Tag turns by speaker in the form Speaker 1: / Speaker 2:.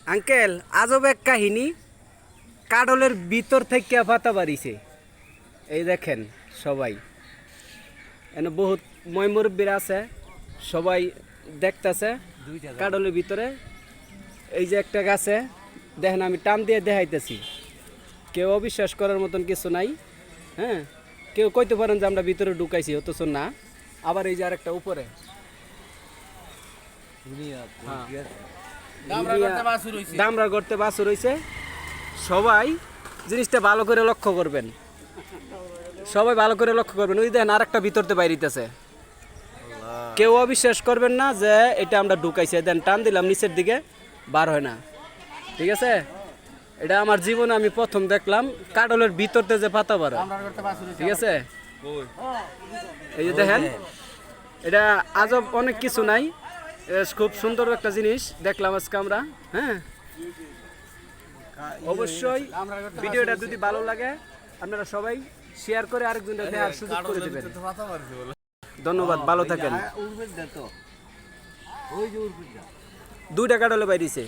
Speaker 1: uncle আজব এক কাহিনী কাডলের ভিতর থেকে পাতা বাড়িছে এই দেখেন সবাই এনে বহুত ময়মুরব্বীরা আছে সবাই দেখতেছে কাডলের ভিতরে এই যে একটা গাছে দেখেন আমি টান দিয়ে দেখাইতেছি কেউ অবিশ্বাস করার মতন কিছু নাই হ্যাঁ কেউ কইতে পারেন যে আমরা ভিতরে ঢুকাইছি অথচ না আবার এই যে আরেকটা উপরে দামরা করতে বাছুর হইছে সবাই জিনিসটা ভালো করে লক্ষ্য করবেন সবাই ভালো করে লক্ষ্য করবেন ওই দেখেন আরেকটা ভিতরতে বাইরিতেছে কেউ অবিশ্বাস করবেন না যে এটা আমরা ঢুকাইছি দেন টান দিলাম নিচের দিকে বার হয় না ঠিক আছে এটা আমার জীবনে আমি প্রথম দেখলাম কাডলের ভিতরতে যে পাতা বার ঠিক আছে এই যে দেখেন এটা আজব অনেক কিছু নাই খুব সুন্দর একটা জিনিস দেখলাম আজকে আমরা হ্যাঁ অবশ্যই ভিডিওটা যদি ভালো লাগে আপনারা সবাই শেয়ার করে আরেকজনকে দেখার সুযোগ করে দেবেন ধন্যবাদ ভালো থাকেন দুইটা কাডলে বাইরিছে